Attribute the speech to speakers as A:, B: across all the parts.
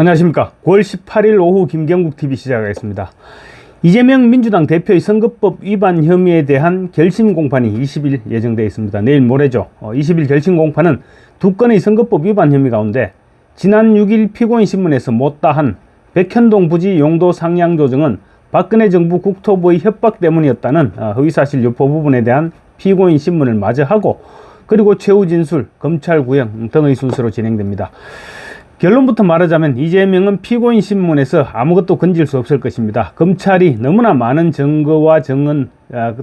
A: 안녕하십니까. 9월 18일 오후 김경국TV 시작하겠습니다. 이재명 민주당 대표의 선거법 위반 혐의에 대한 결심 공판이 20일 예정되어 있습니다. 내일 모레죠. 20일 결심 공판은 두 건의 선거법 위반 혐의 가운데 지난 6일 피고인 신문에서 못다한 백현동 부지 용도 상향 조정은 박근혜 정부 국토부의 협박 때문이었다는 허위사실 유포 부분에 대한 피고인 신문을 마저 하고, 그리고 최후 진술, 검찰 구형 등의 순서로 진행됩니다. 결론부터 말하자면 이재명은 피고인 신문에서 아무것도 건질 수 없을 것입니다. 검찰이 너무나 많은 증거와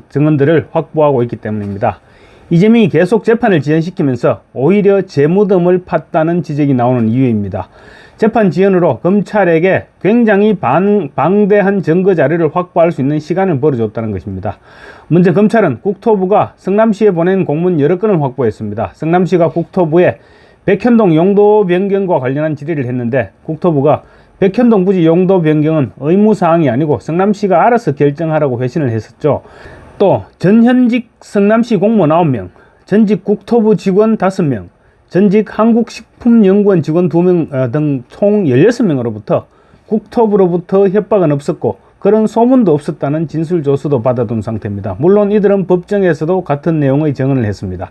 A: 증언들을 확보하고 있기 때문입니다. 이재명이 계속 재판을 지연시키면서 오히려 재무덤을 팠다는 지적이 나오는 이유입니다. 재판 지연으로 검찰에게 굉장히 방대한 증거 자료를 확보할 수 있는 시간을 벌어줬다는 것입니다. 먼저 검찰은 국토부가 성남시에 보낸 공문 여러 건을 확보했습니다. 성남시가 국토부에 백현동 용도 변경과 관련한 질의를 했는데, 국토부가 백현동 부지 용도 변경은 의무사항이 아니고 성남시가 알아서 결정하라고 회신을 했었죠. 또 전현직 성남시 공무원 9명, 전직 국토부 직원 5명, 전직 한국식품연구원 직원 2명 등 총 16명으로부터 국토부로부터 협박은 없었고 그런 소문도 없었다는 진술조서도 받아둔 상태입니다. 물론 이들은 법정에서도 같은 내용의 증언을 했습니다.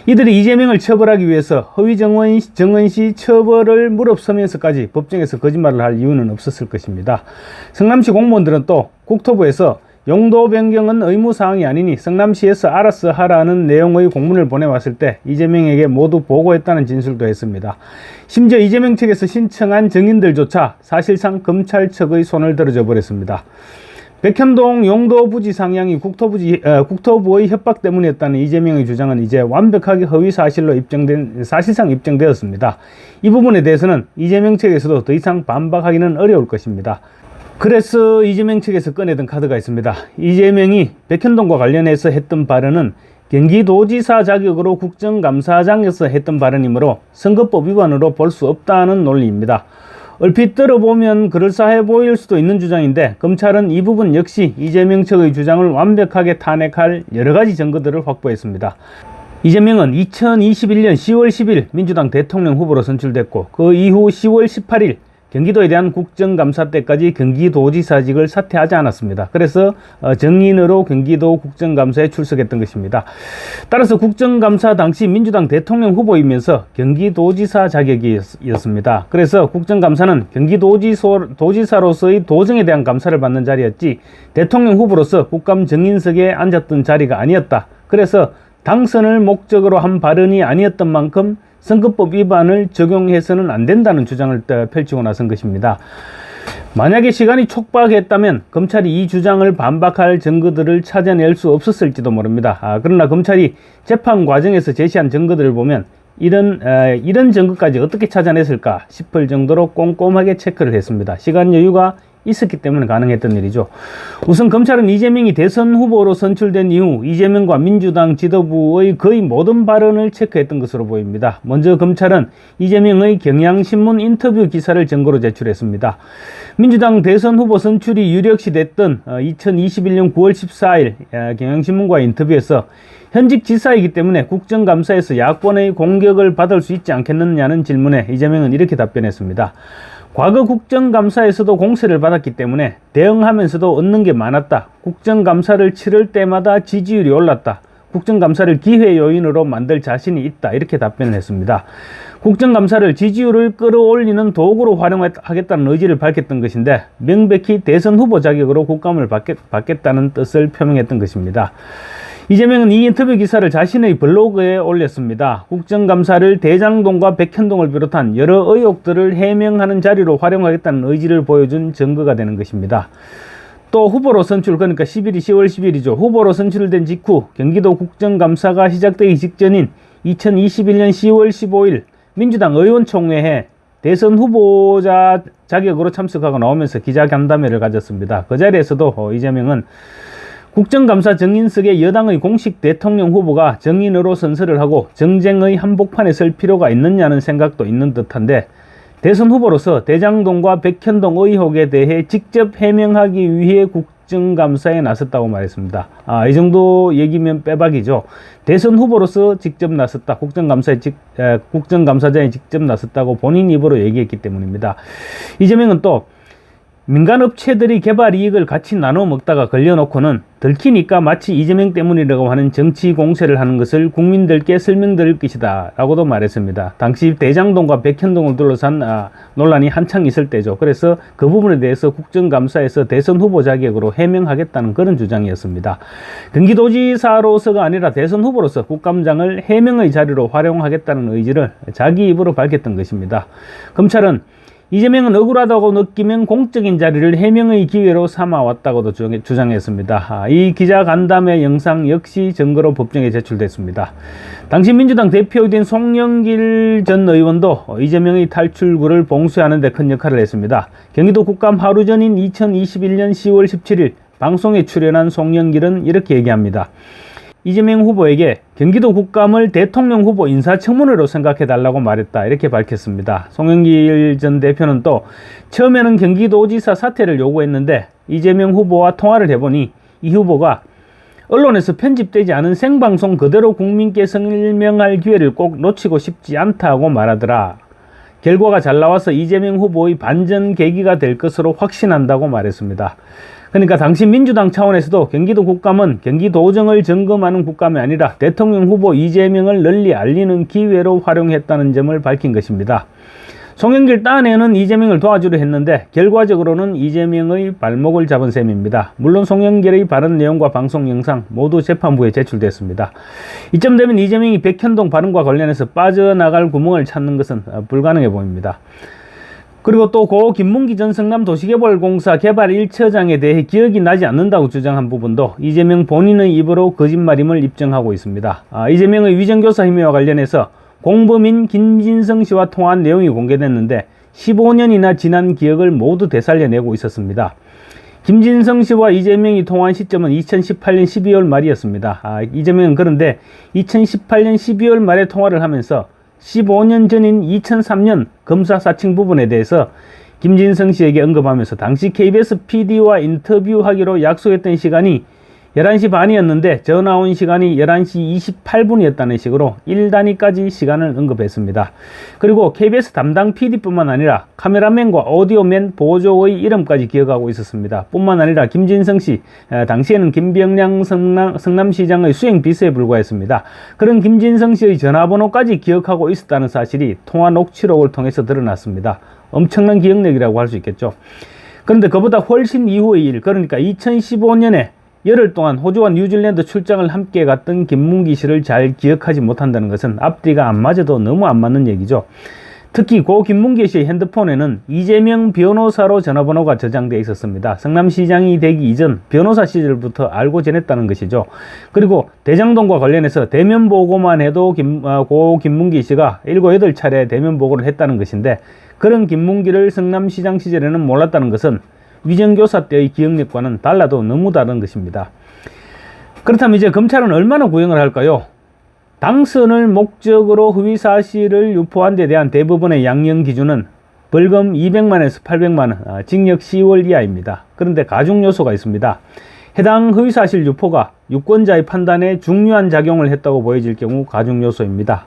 A: 이들이 이재명을 처벌하기 위해서 허위 증언 시 처벌을 무릅쓰면서까지 법정에서 거짓말을 할 이유는 없었을 것입니다. 성남시 공무원들은 또 국토부에서 용도 변경은 의무사항이 아니니 성남시에서 알아서 하라는 내용의 공문을 보내왔을 때 이재명에게 모두 보고했다는 진술도 했습니다. 심지어 이재명 측에서 신청한 증인들조차 사실상 검찰 측의 손을 들어줘 버렸습니다. 백현동 용도 부지 상향이 국토부의 협박 때문이었다는 이재명의 주장은 이제 완벽하게 허위 사실로 사실상 입증되었습니다. 이 부분에 대해서는 이재명 측에서도 더 이상 반박하기는 어려울 것입니다. 그래서 이재명 측에서 꺼내던 카드가 있습니다. 이재명이 백현동과 관련해서 했던 발언은 경기도지사 자격으로 국정감사장에서 했던 발언이므로 선거법 위반으로 볼 수 없다는 논리입니다. 얼핏 들어보면 그럴싸해 보일 수도 있는 주장인데, 검찰은 이 부분 역시 이재명 측의 주장을 완벽하게 탄핵할 여러가지 증거들을 확보했습니다. 이재명은 2021년 10월 10일 민주당 대통령 후보로 선출됐고, 그 이후 10월 18일 경기도에 대한 국정감사 때까지 경기도지사직을 사퇴하지 않았습니다. 그래서 정인으로 경기도 국정감사에 출석했던 것입니다. 따라서 국정감사 당시 민주당 대통령 후보이면서 경기도지사 자격이었습니다. 그래서 국정감사는 경기도지사로서의 도정에 대한 감사를 받는 자리였지 대통령 후보로서 국감 정인석에 앉았던 자리가 아니었다. 그래서 당선을 목적으로 한 발언이 아니었던 만큼 선거법 위반을 적용해서는 안 된다는 주장을 펼치고 나선 것입니다. 만약에 시간이 촉박했다면 검찰이 이 주장을 반박할 증거들을 찾아낼 수 없었을지도 모릅니다. 그러나 검찰이 재판 과정에서 제시한 증거들을 보면 이런 증거까지 어떻게 찾아냈을까 싶을 정도로 꼼꼼하게 체크를 했습니다. 시간 여유가 있었기 때문에 가능했던 일이죠. 우선 검찰은 이재명이 대선 후보로 선출된 이후 이재명과 민주당 지도부의 거의 모든 발언을 체크했던 것으로 보입니다. 먼저 검찰은 이재명의 경향신문 인터뷰 기사를 증거로 제출했습니다. 민주당 대선 후보 선출이 유력시 됐던 2021년 9월 14일 경향신문과의 인터뷰에서 현직 지사이기 때문에 국정감사에서 야권의 공격을 받을 수 있지 않겠느냐는 질문에 이재명은 이렇게 답변했습니다. 과거 국정감사에서도 공세를 받았기 때문에 대응하면서도 얻는 게 많았다. 국정감사를 치를 때마다 지지율이 올랐다. 국정감사를 기회 요인으로 만들 자신이 있다. 이렇게 답변을 했습니다. 국정감사를 지지율을 끌어올리는 도구로 활용하겠다는 의지를 밝혔던 것인데, 명백히 대선 후보 자격으로 국감을 받겠다는 뜻을 표명했던 것입니다. 이재명은 이 인터뷰 기사를 자신의 블로그에 올렸습니다. 국정감사를 대장동과 백현동을 비롯한 여러 의혹들을 해명하는 자리로 활용하겠다는 의지를 보여준 증거가 되는 것입니다. 또 후보로 선출, 그러니까 10월 10일이죠. 후보로 선출된 직후 경기도 국정감사가 시작되기 직전인 2021년 10월 15일 민주당 의원총회에 대선 후보자 자격으로 참석하고 나오면서 기자간담회를 가졌습니다. 그 자리에서도 이재명은 국정감사 정인석의 여당의 공식 대통령 후보가 정인으로 선서를 하고 정쟁의 한복판에 설 필요가 있느냐는 생각도 있는 듯한데, 대선 후보로서 대장동과 백현동 의혹에 대해 직접 해명하기 위해 국정감사에 나섰다고 말했습니다. 이 정도 얘기면 빼박이죠. 대선 후보로서 직접 나섰다. 국정감사장에 직접 나섰다고 본인 입으로 얘기했기 때문입니다. 이재명은 또 민간 업체들이 개발 이익을 같이 나눠 먹다가 걸려놓고는 들키니까 마치 이재명 때문이라고 하는 정치 공세를 하는 것을 국민들께 설명드릴 것이다 라고도 말했습니다. 당시 대장동과 백현동을 둘러싼 논란이 한창 있을 때죠. 그래서 그 부분에 대해서 국정감사에서 대선 후보 자격으로 해명하겠다는 그런 주장이었습니다. 경기도지사로서가 아니라 대선 후보로서 국감장을 해명의 자리로 활용하겠다는 의지를 자기 입으로 밝혔던 것입니다. 검찰은 이재명은 억울하다고 느끼면 공적인 자리를 해명의 기회로 삼아왔다고도 주장했습니다. 이 기자 간담회 영상 역시 증거로 법정에 제출됐습니다. 당시 민주당 대표인 송영길 전 의원도 이재명의 탈출구를 봉쇄하는 데 큰 역할을 했습니다. 경기도 국감 하루 전인 2021년 10월 17일 방송에 출연한 송영길은 이렇게 얘기합니다. 이재명 후보에게 경기도 국감을 대통령 후보 인사청문회로 생각해달라고 말했다. 이렇게 밝혔습니다. 송영길 전 대표는 또 처음에는 경기도지사 사퇴를 요구했는데 이재명 후보와 통화를 해보니 이 후보가 언론에서 편집되지 않은 생방송 그대로 국민께 설명할 기회를 꼭 놓치고 싶지 않다고 말하더라. 결과가 잘 나와서 이재명 후보의 반전 계기가 될 것으로 확신한다고 말했습니다. 그러니까 당시 민주당 차원에서도 경기도 국감은 경기도정을 점검하는 국감이 아니라 대통령 후보 이재명을 널리 알리는 기회로 활용했다는 점을 밝힌 것입니다. 송영길 딴에는 이재명을 도와주려 했는데 결과적으로는 이재명의 발목을 잡은 셈입니다. 물론 송영길의 발언 내용과 방송 영상 모두 재판부에 제출됐습니다. 이쯤 되면 이재명이 백현동 발언과 관련해서 빠져나갈 구멍을 찾는 것은 불가능해 보입니다. 그리고 또 고 김문기 전 성남도시개발공사 개발 1처장에 대해 기억이 나지 않는다고 주장한 부분도 이재명 본인의 입으로 거짓말임을 입증하고 있습니다. 이재명의 위정교사 혐의와 관련해서 공범인 김진성 씨와 통화한 내용이 공개됐는데 15년이나 지난 기억을 모두 되살려내고 있었습니다. 김진성 씨와 이재명이 통화한 시점은 2018년 12월 말이었습니다. 이재명은 그런데 2018년 12월 말에 통화를 하면서 15년 전인 2003년 검사 사칭 부분에 대해서 김진성 씨에게 언급하면서 당시 KBS PD와 인터뷰하기로 약속했던 시간이 11시 반이었는데 전화 온 시간이 11시 28분이었다는 식으로 1단위까지 시간을 언급했습니다. 그리고 KBS 담당 PD뿐만 아니라 카메라맨과 오디오맨 보조의 이름까지 기억하고 있었습니다. 뿐만 아니라 김진성 씨, 당시에는 김병량 성남시장의 수행 비서에 불과했습니다. 그런 김진성 씨의 전화번호까지 기억하고 있었다는 사실이 통화 녹취록을 통해서 드러났습니다. 엄청난 기억력이라고 할 수 있겠죠. 그런데 그보다 훨씬 이후의 일, 그러니까 2015년에 열흘 동안 호주와 뉴질랜드 출장을 함께 갔던 김문기 씨를 잘 기억하지 못한다는 것은 앞뒤가 안 맞아도 너무 안 맞는 얘기죠. 특히 고 김문기 씨의 핸드폰에는 이재명 변호사로 전화번호가 저장되어 있었습니다. 성남시장이 되기 이전 변호사 시절부터 알고 지냈다는 것이죠. 그리고 대장동과 관련해서 대면 보고만 해도 고 김문기 씨가 7, 8차례 대면 보고를 했다는 것인데 그런 김문기를 성남시장 시절에는 몰랐다는 것은 위정교사 때의 기억력과는 달라도 너무 다른 것입니다. 그렇다면 이제 검찰은 얼마나 구형을 할까요? 당선을 목적으로 허위사실을 유포한 데 대한 대부분의 양형 기준은 벌금 200만에서 800만원, 징역 10월 이하입니다. 그런데 가중 요소가 있습니다. 해당 허위사실 유포가 유권자의 판단에 중요한 작용을 했다고 보여질 경우 가중 요소입니다.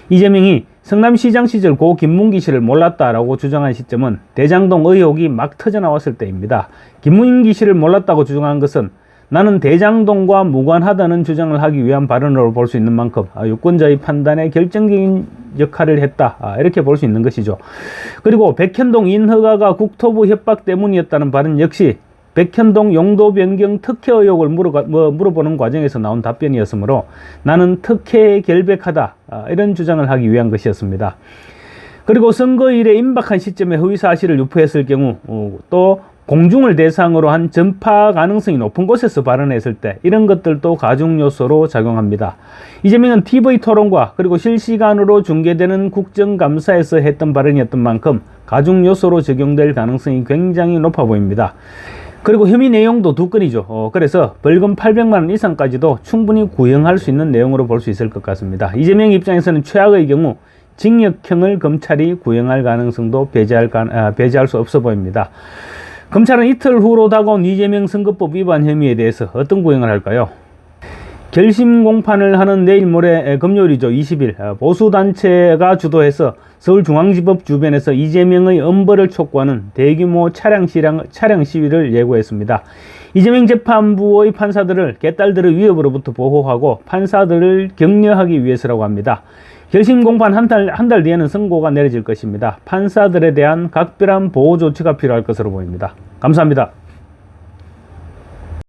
A: 이재명이 성남시장 시절 고 김문기 씨를 몰랐다라고 주장한 시점은 대장동 의혹이 막 터져나왔을 때입니다. 김문기 씨를 몰랐다고 주장한 것은 나는 대장동과 무관하다는 주장을 하기 위한 발언으로 볼 수 있는 만큼 유권자의 판단에 결정적인 역할을 했다, 이렇게 볼 수 있는 것이죠. 그리고 백현동 인허가가 국토부 협박 때문이었다는 발언 역시 백현동 용도 변경 특혜 의혹을 물어보는 과정에서 나온 답변이었으므로 나는 특혜에 결백하다, 이런 주장을 하기 위한 것이었습니다. 그리고 선거일에 임박한 시점에 허위사실을 유포했을 경우 또 공중을 대상으로 한 전파 가능성이 높은 곳에서 발언했을 때 이런 것들도 가중 요소로 작용합니다. 이재명은 TV토론과 그리고 실시간으로 중계되는 국정감사에서 했던 발언이었던 만큼 가중 요소로 적용될 가능성이 굉장히 높아 보입니다. 그리고 혐의 내용도 두 건이죠. 그래서 벌금 800만원 이상까지도 충분히 구형할 수 있는 내용으로 볼 수 있을 것 같습니다. 이재명 입장에서는 최악의 경우 징역형을 검찰이 구형할 가능성도 배제할 수 없어 보입니다. 검찰은 이틀 후로 다가온 이재명 선거법 위반 혐의에 대해서 어떤 구형을 할까요? 결심 공판을 하는 내일 모레 금요일이죠. 20일 보수단체가 주도해서 서울중앙지법 주변에서 이재명의 엄벌을 촉구하는 대규모 차량 시위를 예고했습니다. 이재명 재판부의 판사들을 개딸들의 위협으로부터 보호하고 판사들을 격려하기 위해서라고 합니다. 결심 공판 한 달 뒤에는 선고가 내려질 것입니다. 판사들에 대한 각별한 보호 조치가 필요할 것으로 보입니다. 감사합니다.